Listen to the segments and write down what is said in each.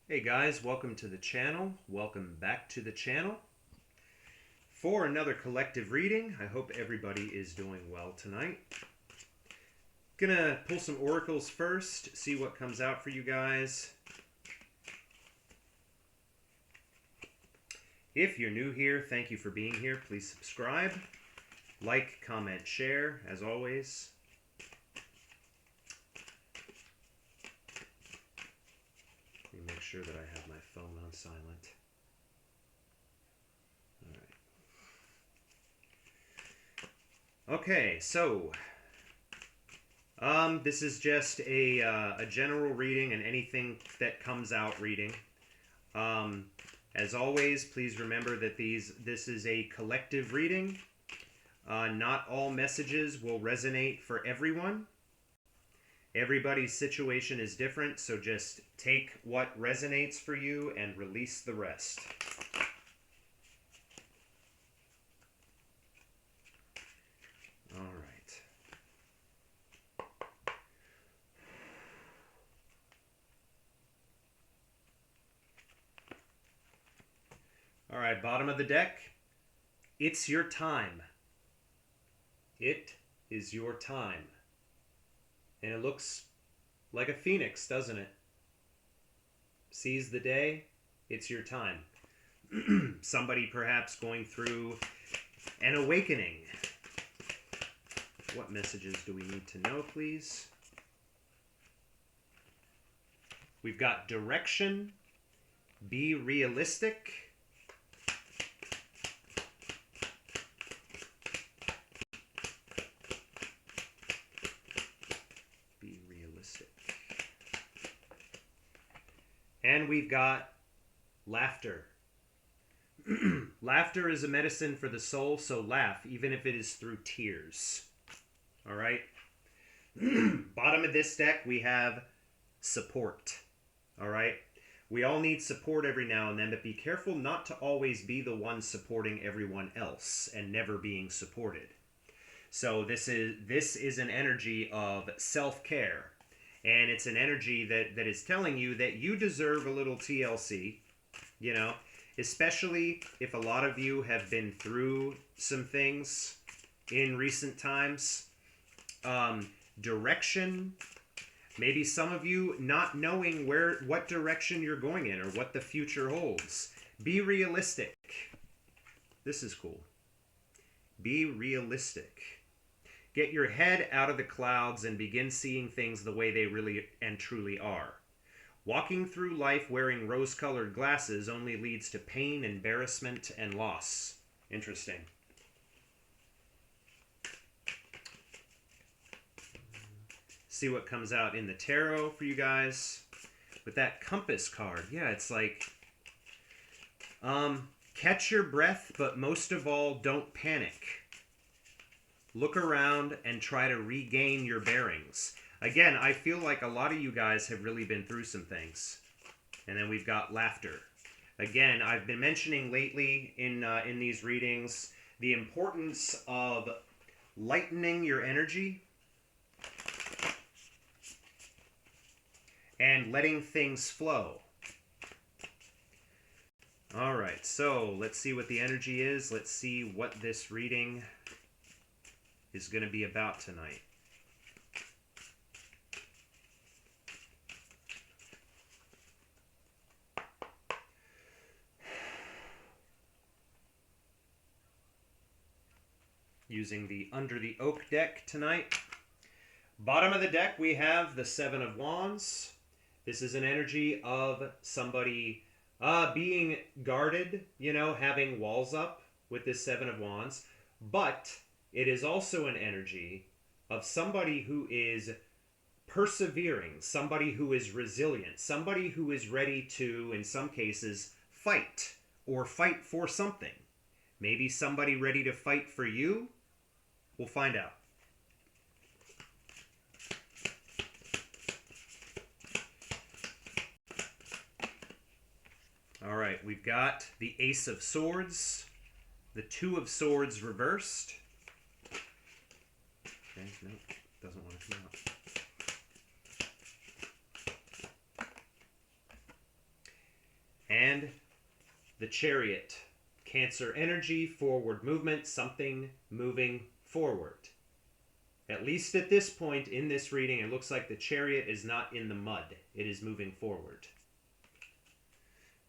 Hey guys, welcome to the channel. Welcome back to the channel for another collective reading. I hope everybody is doing well tonight. Gonna pull some oracles first, see what comes out for you guys. If you're new here, thank you for being here. Please subscribe, like, comment, share, as always. Let me make sure that I have my phone on silent. All right. Okay, so this is just a general reading and anything that comes out reading. As always, please remember that this is a collective reading. Not all messages will resonate for everyone. Everybody's situation is different, so just take what resonates for you and release the rest. All right. All right, bottom of the deck. It's your time. It is your time. And it looks like a phoenix, doesn't it? Seize the day. It's your time. Somebody perhaps going through an awakening. What messages do we need to know, please? We've got direction. Be realistic. Be realistic. And we've got laughter. Laughter is a medicine for the soul, so laugh, even if it is through tears. All right? Bottom of this deck, we have support. All right? We all need support every now and then, but be careful not to always be the one supporting everyone else and never being supported. So this is an energy of self-care, and it's an energy that is telling you that you deserve a little TLC, you know, especially if a lot of you have been through some things in recent times. Direction. Maybe some of you not knowing what direction you're going in or what the future holds. Be realistic. This is cool. Be realistic. Get your head out of the clouds and begin seeing things the way they really and truly are. Walking through life wearing rose-colored glasses only leads to pain, embarrassment, and loss. Interesting. See what comes out in the tarot for you guys with that compass card. Yeah, it's like catch your breath, but most of all, don't panic. Look around and try to regain your bearings. Again, I feel like a lot of you guys have really been through some things. And then we've got laughter. Again, I've been mentioning lately in these readings the importance of lightening your energy and letting things flow. All right, so let's see what the energy is. Let's see what this reading is going to be about tonight. Using the Under the Oak deck tonight. Bottom of the deck, we have the Seven of Wands. This is an energy of somebody being guarded, you know, having walls up with this Seven of Wands. But it is also an energy of somebody who is persevering, somebody who is resilient, somebody who is ready to, in some cases, fight or fight for something. Maybe somebody ready to fight for you. We'll find out. All right, we've got the Ace of Swords, the Two of Swords reversed. Okay, no, doesn't want to come out. And the Chariot. Cancer energy, forward movement, something moving forward. At least at this point in this reading, it looks like the Chariot is not in the mud. It is moving forward.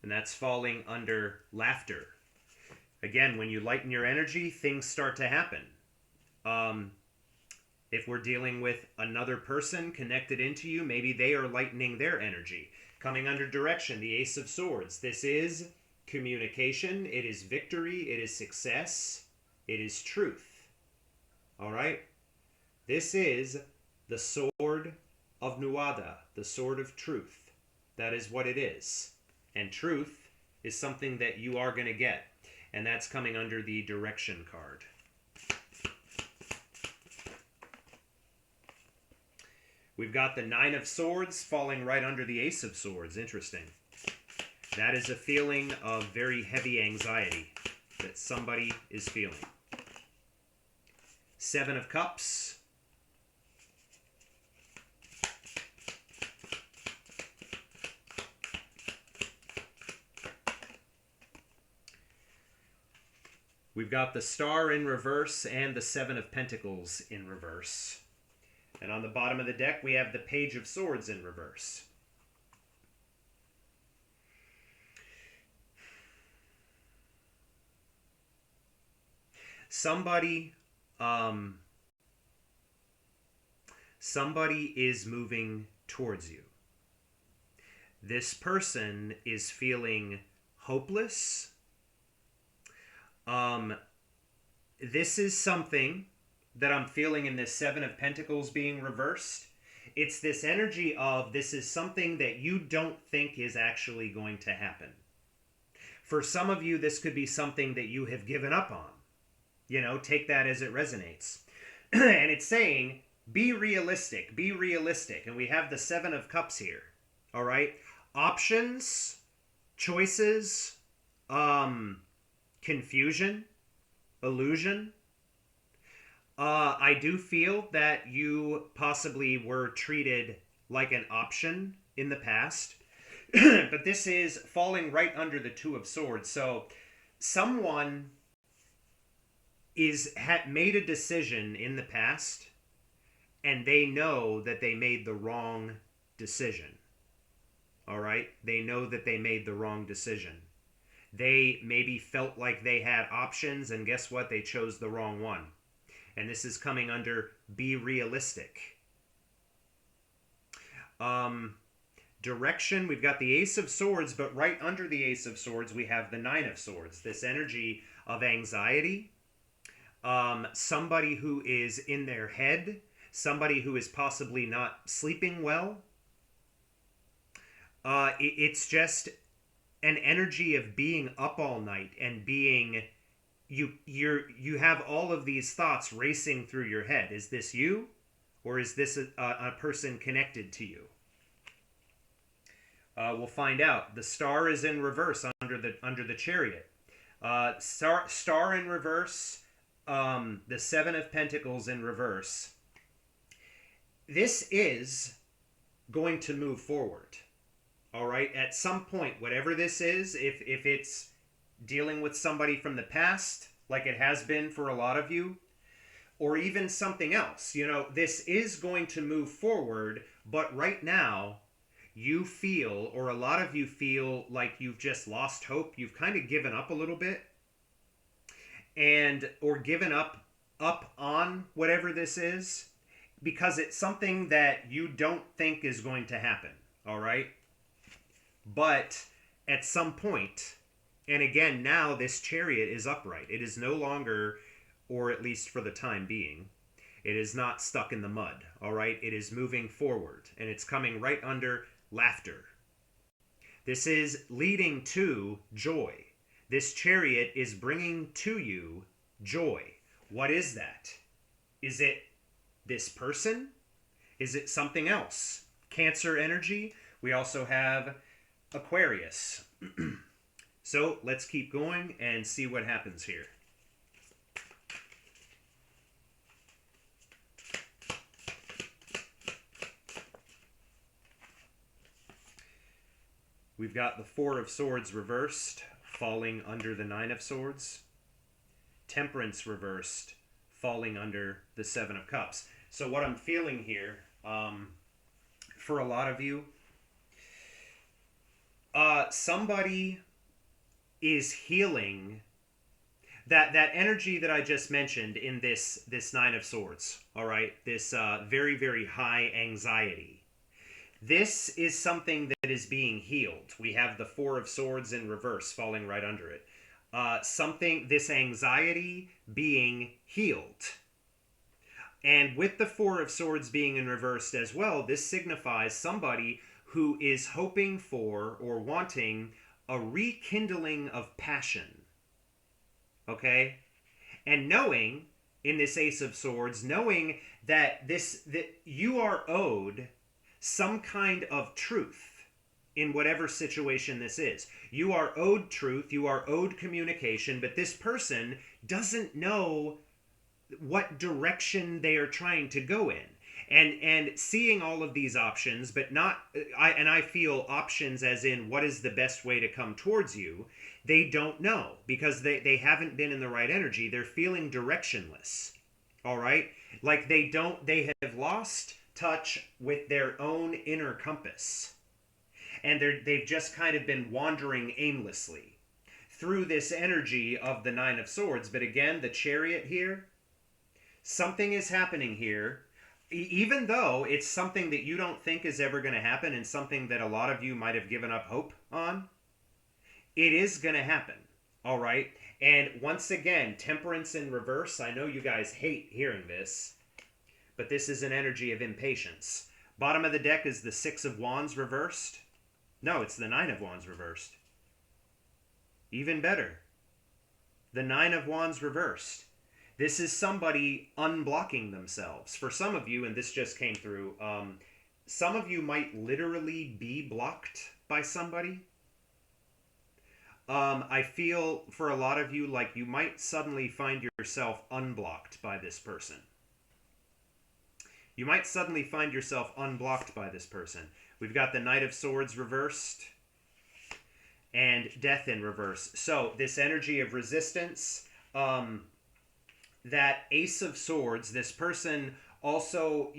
And that's falling under laughter. Again, when you lighten your energy, things start to happen. If we're dealing with another person connected into you, maybe they are lightening their energy. Coming under direction, the Ace of Swords. This is communication. It is victory. It is success. It is truth. All right? This is the Sword of Nuada, the Sword of Truth. That is what it is. And truth is something that you are going to get. And that's coming under the Direction card. We've got the Nine of Swords falling right under the Ace of Swords. Interesting. That is a feeling of very heavy anxiety that somebody is feeling. Seven of Cups. We've got the Star in reverse and the Seven of Pentacles in reverse. And on the bottom of the deck, we have the Page of Swords in reverse. Somebody is moving towards you. This person is feeling hopeless. This is something that I'm feeling in this Seven of Pentacles being reversed. It's this energy of this is something that you don't think is actually going to happen. For some of you, this could be something that you have given up on. You know, take that as it resonates. And it's saying, be realistic, be realistic. And we have the Seven of Cups here. All right? Options, choices, confusion, illusion. I do feel that you possibly were treated like an option in the past. But this is falling right under the Two of Swords. So someone made a decision in the past, and they know that they made the wrong decision. All right? They know that they made the wrong decision. They maybe felt like they had options, and guess what? They chose the wrong one. And this is coming under be realistic. Direction, we've got the Ace of Swords, but right under the Ace of Swords, we have the Nine of Swords. This energy of anxiety. Somebody who is in their head. Somebody who is possibly not sleeping well. It's just an energy of being up all night and being... You have all of these thoughts racing through your head. Is this you, or is this a person connected to you? We'll find out. The Star is in reverse under the Chariot. Star in reverse. The Seven of Pentacles in reverse. This is going to move forward. All right. At some point, whatever this is, if it's dealing with somebody from the past, like it has been for a lot of you, or even something else. You know, this is going to move forward, but right now, you feel, or a lot of you feel like you've just lost hope. You've kind of given up a little bit, or given up on whatever this is, because it's something that you don't think is going to happen, all right? But at some point... And again, now this Chariot is upright. It is no longer, or at least for the time being, it is not stuck in the mud, all right? It is moving forward, and it's coming right under laughter. This is leading to joy. This Chariot is bringing to you joy. What is that? Is it this person? Is it something else? Cancer energy. We also have Aquarius. So let's keep going and see what happens here. We've got the Four of Swords reversed, falling under the Nine of Swords. Temperance reversed, falling under the Seven of Cups. So what I'm feeling here, for a lot of you, somebody is healing that energy that I just mentioned in this Nine of Swords. All right, this very, very high anxiety. This is something that is being healed. We have the Four of Swords in reverse falling right under it. This anxiety being healed. And with the Four of Swords being in reverse as well, this signifies somebody who is hoping for or wanting a rekindling of passion. Okay? And knowing, in this Ace of Swords, knowing that you are owed some kind of truth in whatever situation this is. You are owed truth, you are owed communication, but this person doesn't know what direction they are trying to go in. And seeing all of these options, but I feel options as in what is the best way to come towards you, they don't know because they haven't been in the right energy. They're feeling directionless. All right? Like they have lost touch with their own inner compass. And they've just kind of been wandering aimlessly through this energy of the Nine of Swords. But again, the Chariot here, something is happening here. Even though it's something that you don't think is ever going to happen and something that a lot of you might have given up hope on, it is going to happen. All right? And once again, Temperance in reverse. I know you guys hate hearing this, but this is an energy of impatience. Bottom of the deck is the Six of Wands reversed. No, it's the Nine of Wands reversed. Even better. The Nine of Wands reversed. This is somebody unblocking themselves. For some of you, and this just came through, some of you might literally be blocked by somebody. I feel for a lot of you like you might suddenly find yourself unblocked by this person. You might suddenly find yourself unblocked by this person. We've got the Knight of Swords reversed and Death in reverse. So this energy of resistance, that Ace of Swords, this person also,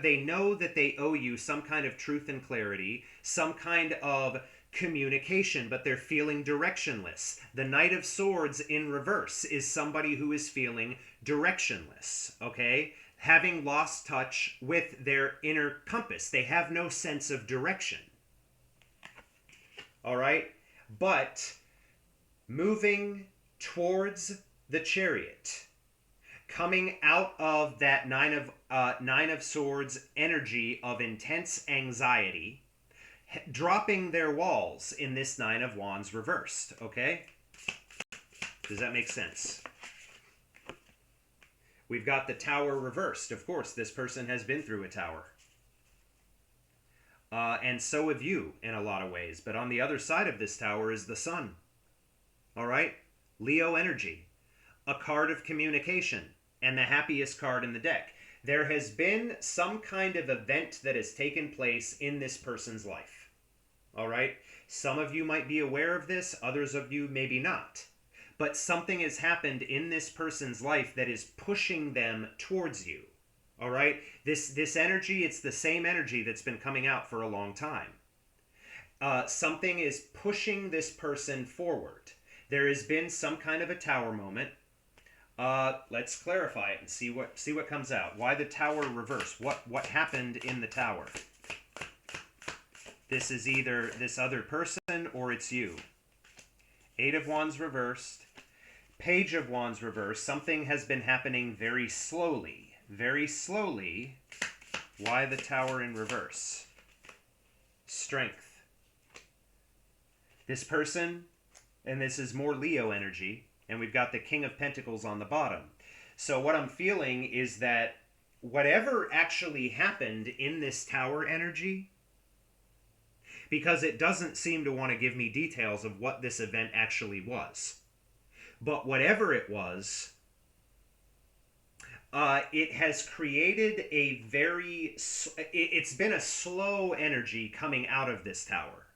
they know that they owe you some kind of truth and clarity, some kind of communication, but they're feeling directionless. The Knight of Swords in reverse is somebody who is feeling directionless, okay? Having lost touch with their inner compass. They have no sense of direction. All right? But moving towards the Chariot, coming out of that Nine of Swords energy of intense anxiety, dropping their walls in this Nine of Wands reversed, okay? Does that make sense? We've got the Tower reversed. Of course, this person has been through a tower. And so have you in a lot of ways. But on the other side of this tower is the Sun. All right? Leo energy. A card of communication. And the happiest card in the deck. There has been some kind of event that has taken place in this person's life. All right? Some of you might be aware of this. Others of you maybe not. But something has happened in this person's life that is pushing them towards you. All right? This energy, it's the same energy that's been coming out for a long time. Something is pushing this person forward. There has been some kind of a tower moment. Let's clarify it and see what comes out. Why the tower reverse? What happened in the tower? This is either this other person or it's you. Eight of Wands reversed. Page of Wands reversed. Something has been happening very slowly. Very slowly. Why the Tower in reverse? Strength. This person, and this is more Leo energy, and we've got the King of Pentacles on the bottom. So what I'm feeling is that whatever actually happened in this Tower energy, because it doesn't seem to want to give me details of what this event actually was. But whatever it was, it has created a it's been a slow energy coming out of this tower.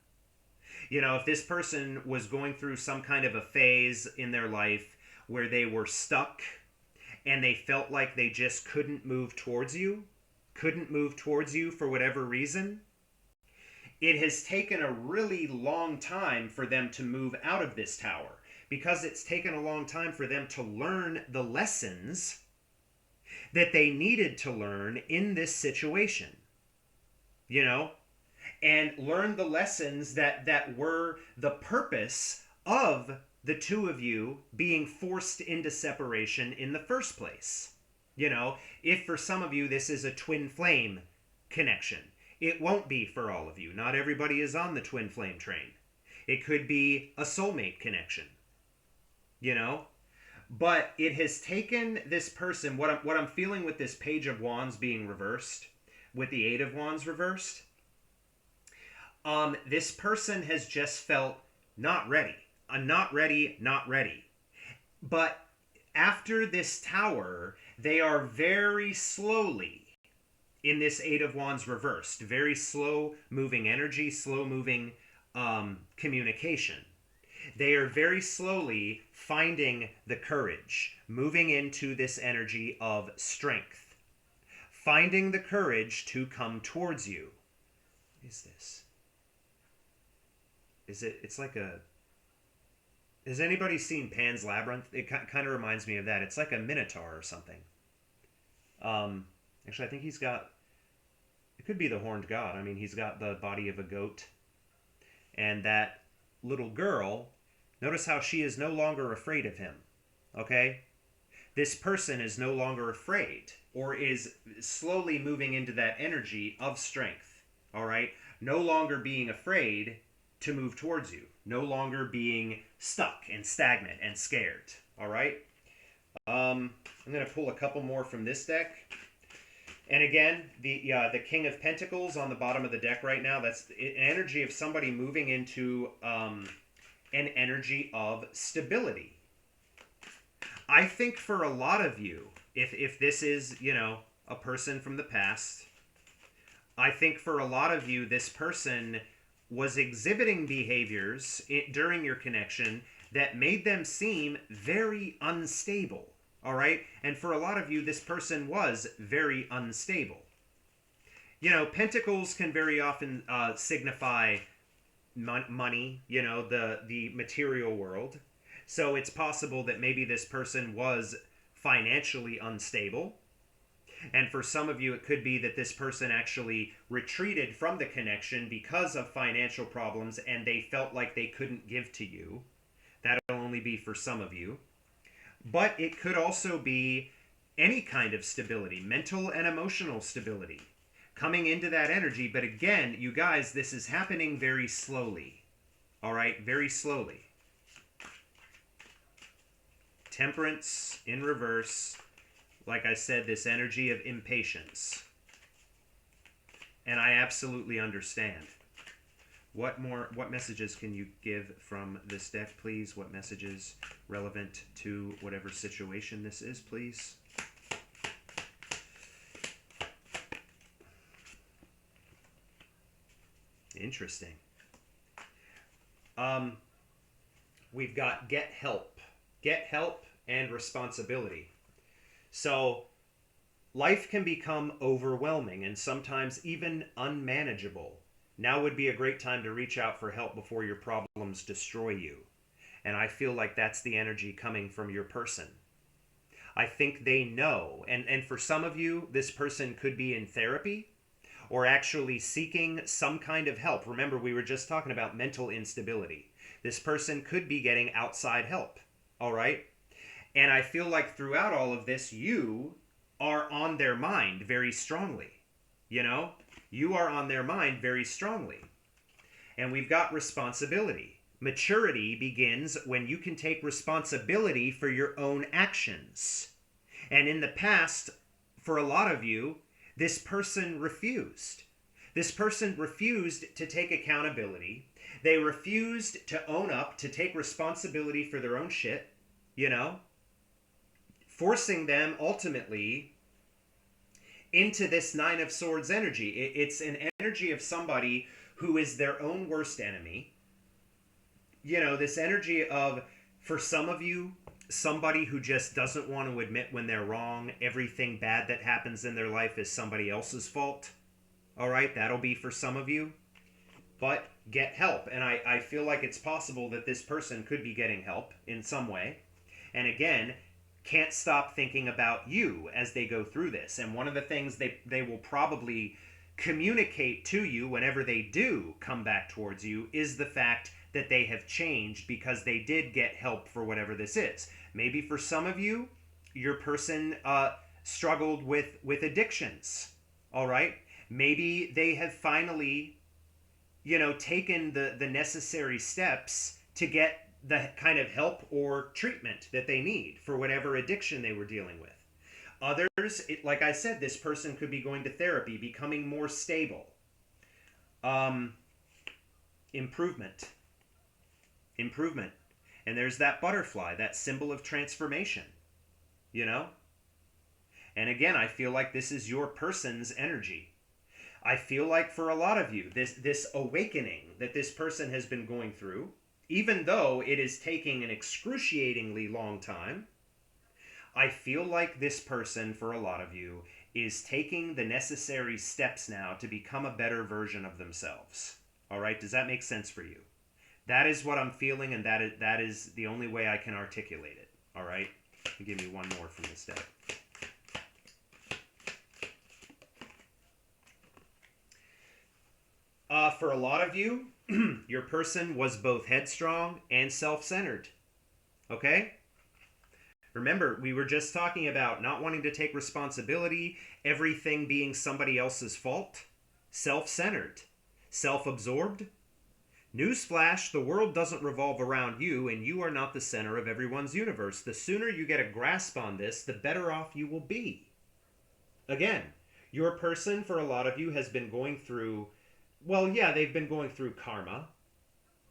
You know, if this person was going through some kind of a phase in their life where they were stuck and they felt like they just couldn't move towards you, for whatever reason, it has taken a really long time for them to move out of this tower, because it's taken a long time for them to learn the lessons that they needed to learn in this situation, you know, and learn the lessons that were the purpose of the two of you being forced into separation in the first place. You know, if for some of you this is a twin flame connection, it won't be for all of you. Not everybody is on the twin flame train. It could be a soulmate connection, you know? But it has taken this person, what I'm feeling with this Page of Wands being reversed, with the Eight of Wands reversed, this person has just felt not ready. Not ready. But after this tower, they are very slowly, in this Eight of Wands reversed, very slow moving energy, slow moving communication. They are very slowly finding the courage, moving into this energy of strength, finding the courage to come towards you. What is this? It's like a... Has anybody seen Pan's Labyrinth? It kind of reminds me of that. It's like a minotaur or something. Actually, I think he's got... It could be the horned god. I mean, he's got the body of a goat. And that little girl, notice how she is no longer afraid of him. Okay? This person is no longer afraid, or is slowly moving into that energy of strength. All right? No longer being afraid to move towards you. No longer being stuck and stagnant and scared. All right? I'm going to pull a couple more from this deck. And again, the King of Pentacles on the bottom of the deck right now, that's an energy of somebody moving into an energy of stability. I think for a lot of you, if this is, you know, a person from the past, I think for a lot of you, this person was exhibiting behaviors during your connection that made them seem very unstable. All right? And for a lot of you, this person was very unstable. You know, pentacles can very often signify money, you know, the material world. So it's possible that maybe this person was financially unstable. And for some of you, it could be that this person actually retreated from the connection because of financial problems and they felt like they couldn't give to you. That'll only be for some of you. But it could also be any kind of stability, mental and emotional stability, coming into that energy. But again, you guys, this is happening very slowly. All right? Very slowly. Temperance in reverse. Like I said, this energy of impatience. And I absolutely understand. What messages can you give from this deck, please? What messages relevant to whatever situation this is, please? Interesting. We've got get help. Get help and responsibility. So life can become overwhelming and sometimes even unmanageable. Now would be a great time to reach out for help before your problems destroy you. And I feel like that's the energy coming from your person. I think they know. And for some of you, this person could be in therapy or actually seeking some kind of help. Remember, we were just talking about mental instability. This person could be getting outside help. All right? And I feel like throughout all of this, you are on their mind very strongly. You know? You are on their mind very strongly. And we've got responsibility. Maturity begins when you can take responsibility for your own actions. And in the past, for a lot of you, this person refused. This person refused to take accountability. They refused to own up, to take responsibility for their own shit, you know? Forcing them ultimately into this Nine of Swords energy. It's an energy of somebody who is their own worst enemy, this energy of, for some of you, somebody who just doesn't want to admit when they're wrong. Everything bad that happens in their life is somebody else's fault. All right, that'll be for some of you. But get help. And I feel like it's possible that this person could be getting help in some way. And again, can't stop thinking about you as they go through this. And one of the things they will probably communicate to you whenever they do come back towards you is the fact that they have changed because they did get help for whatever this is. Maybe for some of you, your person struggled with addictions. All right? Maybe they have finally, taken the necessary steps to get the kind of help or treatment that they need for whatever addiction they were dealing with. Others, like I said, this person could be going to therapy, becoming more stable. Improvement. And there's that butterfly, that symbol of transformation, And again, I feel like this is your person's energy. I feel like for a lot of you, this awakening that this person has been going through, even though it is taking an excruciatingly long time, I feel like this person, for a lot of you, is taking the necessary steps now to become a better version of themselves. All right? Does that make sense for you? That is what I'm feeling, and that is the only way I can articulate it. All right? Give me one more from this deck. For a lot of you, your person was both headstrong and self-centered. Okay? Remember, we were just talking about not wanting to take responsibility, everything being somebody else's fault. Self-centered. Self-absorbed. Newsflash, the world doesn't revolve around you, and you are not the center of everyone's universe. The sooner you get a grasp on this, the better off you will be. Again, your person, for a lot of you, has been going through... Well, yeah, they've been going through karma,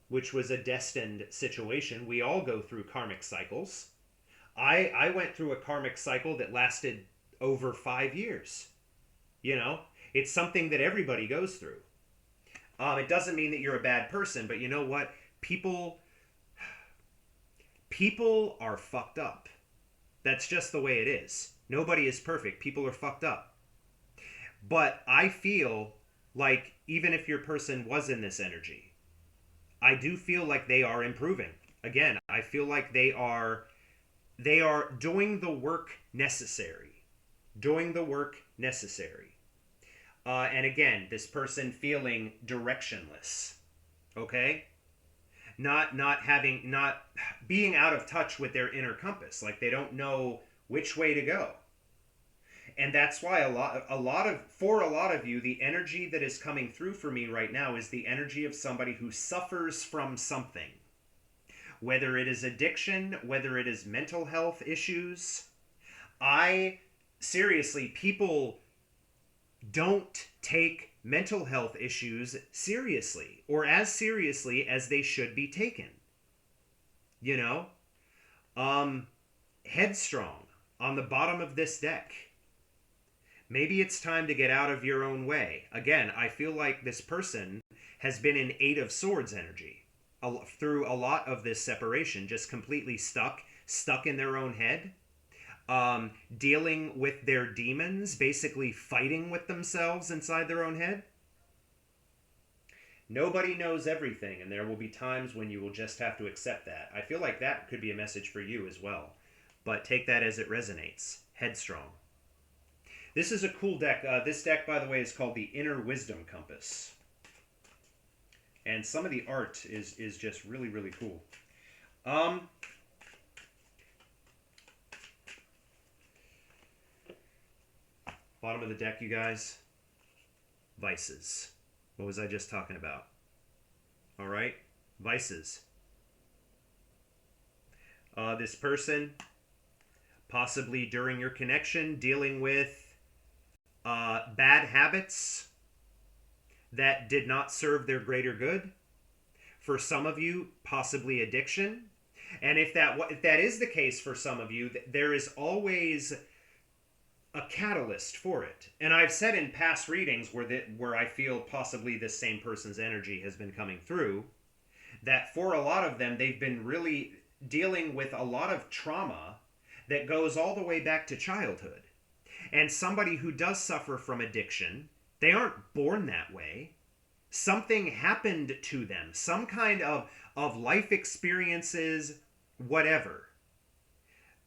which was a destined situation. We all go through karmic cycles. I went through a karmic cycle that lasted over 5 years. It's something that everybody goes through. It doesn't mean that you're a bad person, but you know what? People are fucked up. That's just the way it is. Nobody is perfect. People are fucked up. But I feel like even if your person was in this energy, I do feel like they are improving. Again, I feel like they are doing the work necessary. And again, this person feeling directionless. Okay? Not being out of touch with their inner compass. Like they don't know which way to go. And that's why for a lot of you, the energy that is coming through for me right now is the energy of somebody who suffers from something. Whether it is addiction, whether it is mental health issues. Seriously, people don't take mental health issues seriously, or as seriously as they should be taken. Headstrong on the bottom of this deck. Maybe it's time to get out of your own way. Again, I feel like this person has been in Eight of Swords energy through a lot of this separation, just completely stuck in their own head, dealing with their demons, basically fighting with themselves inside their own head. Nobody knows everything, and there will be times when you will just have to accept that. I feel like that could be a message for you as well, but take that as it resonates. Headstrong. This is a cool deck. This deck, by the way, is called the Inner Wisdom Compass. And some of the art is just really, really cool. Bottom of the deck, you guys. Vices. What was I just talking about? All right? Vices. This person, possibly during your connection, dealing with bad habits that did not serve their greater good. For some of you, possibly addiction. And if that is the case for some of you, there is always a catalyst for it. And I've said in past readings where I feel possibly this same person's energy has been coming through, that for a lot of them, they've been really dealing with a lot of trauma that goes all the way back to childhood. And somebody who does suffer from addiction, they aren't born that way. Something happened to them, some kind of life experiences, whatever,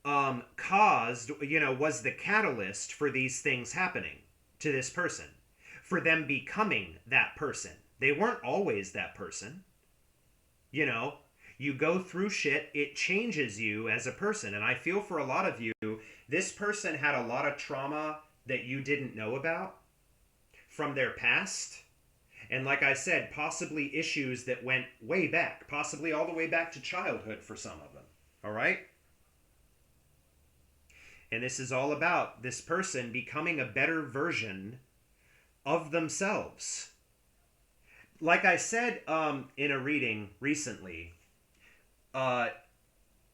caused, was the catalyst for these things happening to this person, for them becoming that person. They weren't always that person. You go through shit, it changes you as a person. And I feel for a lot of you, this person had a lot of trauma that you didn't know about from their past. And like I said, possibly issues that went way back, possibly all the way back to childhood for some of them. All right? And this is all about this person becoming a better version of themselves. Like I said in a reading recently,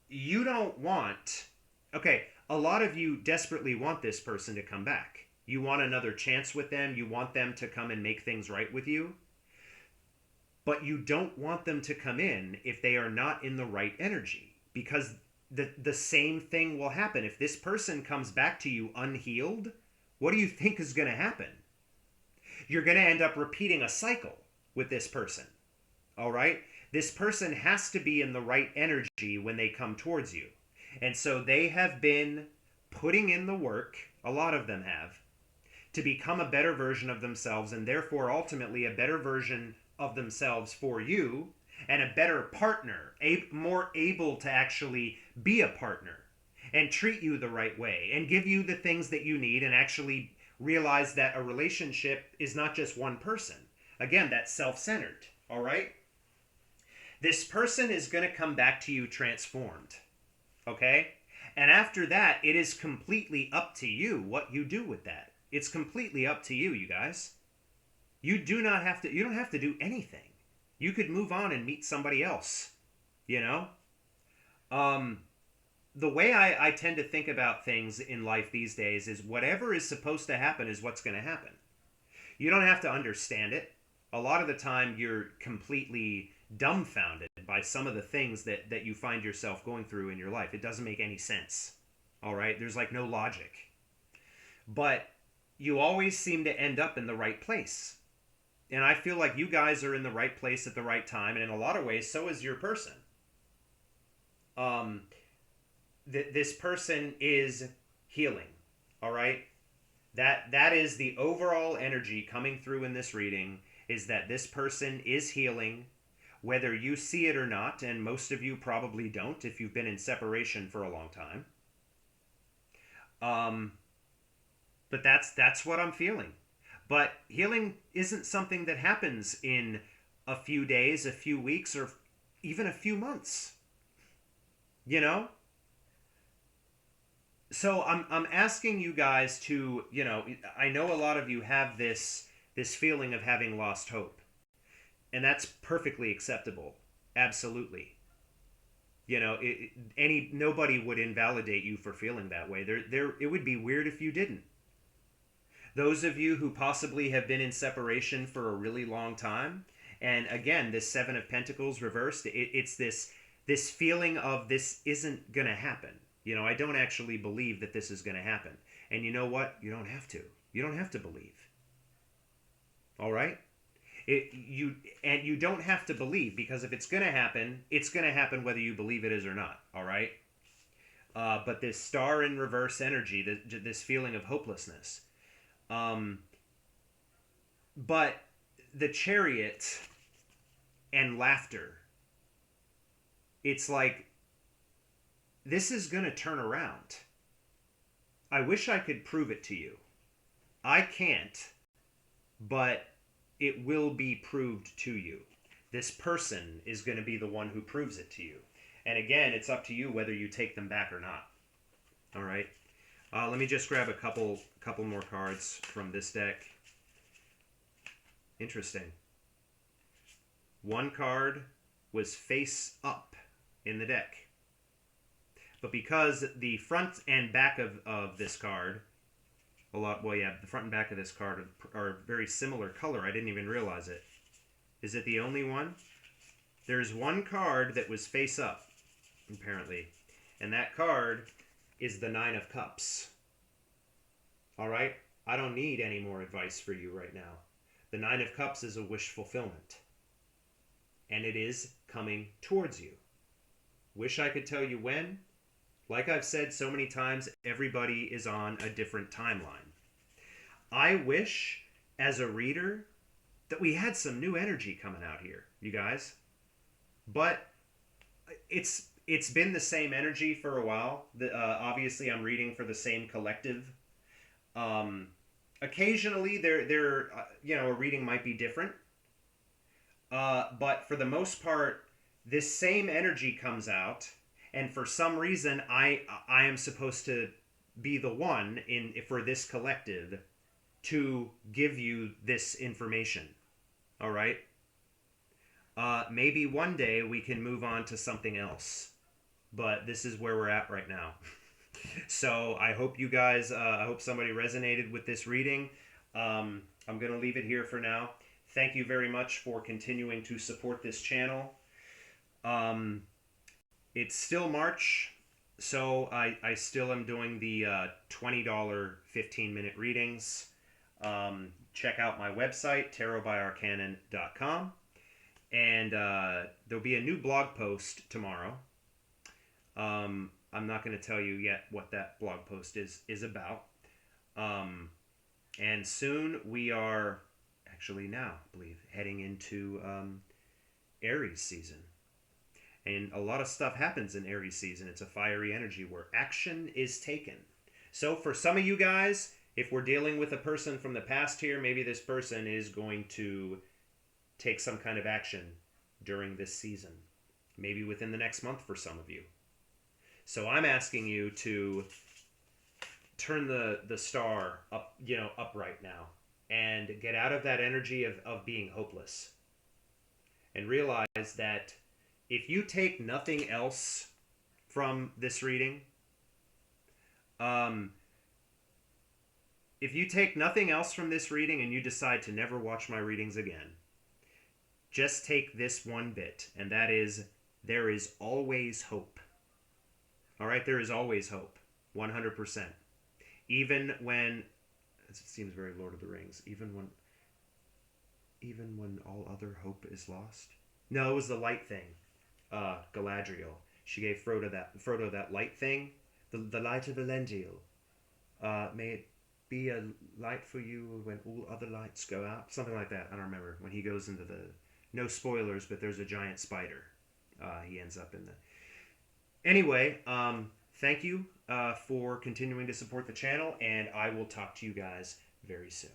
you don't want... Okay, a lot of you desperately want this person to come back. You want another chance with them. You want them to come and make things right with you. But you don't want them to come in if they are not in the right energy. Because the same thing will happen. If this person comes back to you unhealed, what do you think is going to happen? You're going to end up repeating a cycle with this person. All right? This person has to be in the right energy when they come towards you. And so they have been putting in the work, a lot of them have, to become a better version of themselves, and therefore ultimately a better version of themselves for you, and a better partner, more able to actually be a partner and treat you the right way and give you the things that you need, and actually realize that a relationship is not just one person. Again, that's self-centered, all right? This person is going to come back to you transformed, okay? And after that, it is completely up to you what you do with that. It's completely up to you, you guys. You don't have to do anything. You could move on and meet somebody else, The way I tend to think about things in life these days is whatever is supposed to happen is what's going to happen. You don't have to understand it. A lot of the time you're completely dumbfounded by some of the things that you find yourself going through in your life. It doesn't make any sense. All right? There's like no logic. But you always seem to end up in the right place. And I feel like you guys are in the right place at the right time. And in a lot of ways, so is your person. This person is healing. All right? That is the overall energy coming through in this reading, is that this person is healing, whether you see it or not. And most of you probably don't if you've been in separation for a long time. But that's what I'm feeling. But healing isn't something that happens in a few days, a few weeks, or even a few months. So I'm asking you guys to, I know a lot of you have this feeling of having lost hope. And that's perfectly acceptable. Absolutely. Nobody would invalidate you for feeling that way. It would be weird if you didn't. Those of you who possibly have been in separation for a really long time, and again, this Seven of Pentacles reversed, it's this feeling of this isn't going to happen. I don't actually believe that this is going to happen. And you know what? You don't have to. You don't have to believe. All right? You don't have to believe, because if it's going to happen, it's going to happen whether you believe it is or not. All right? But this star in reverse energy, this feeling of hopelessness. But the Chariot and laughter, it's like, this is going to turn around. I wish I could prove it to you. I can't, but it will be proved to you. This person is going to be the one who proves it to you. And again, it's up to you whether you take them back or not. All right. Let me just grab a couple more cards from this deck. Interesting. One card was face up in the deck. But because the front and back of this card, the front and back of this card are very similar color. I didn't even realize it. Is it the only one? there's one card that was face up, apparently. And that card is the Nine of Cups. All right? I don't need any more advice for you right now. The Nine of Cups is a wish fulfillment. And it is coming towards you. Wish I could tell you when. Like I've said so many times, everybody is on a different timeline. I wish, as a reader, that we had some new energy coming out here, you guys. But it's been the same energy for a while. Obviously, I'm reading for the same collective. Occasionally, a reading might be different. But for the most part, this same energy comes out, and for some reason, I am supposed to be the one for this collective to give you this information. All right? Maybe one day we can move on to something else, but this is where we're at right now. So I hope you guys, I hope somebody resonated with this reading. I'm going to leave it here for now. Thank you very much for continuing to support this channel. It's still March, so I still am doing the $20 15-minute readings. Check out my website, tarotbyarcanon.com. And there'll be a new blog post tomorrow. I'm not going to tell you yet what that blog post is about. And soon we are, actually now, I believe, heading into Aries season. And a lot of stuff happens in Aries season. It's a fiery energy where action is taken. So for some of you guys, if we're dealing with a person from the past here, maybe this person is going to take some kind of action during this season. Maybe within the next month for some of you. So I'm asking you to turn the star up, upright now, and get out of that energy of being hopeless. And realize that if you take nothing else from this reading, if you take nothing else from this reading and you decide to never watch my readings again, just take this one bit, and that is, there is always hope. All right, there is always hope, 100%. Even when, it seems very Lord of the Rings, even when all other hope is lost. No, it was the light thing, Galadriel. She gave Frodo that light thing, the light of Elendil. May it be a light for you when all other lights go out. Something like that. I don't remember. When he goes into no spoilers, but there's a giant spider. He ends up in the... Anyway, thank you for continuing to support the channel, and I will talk to you guys very soon.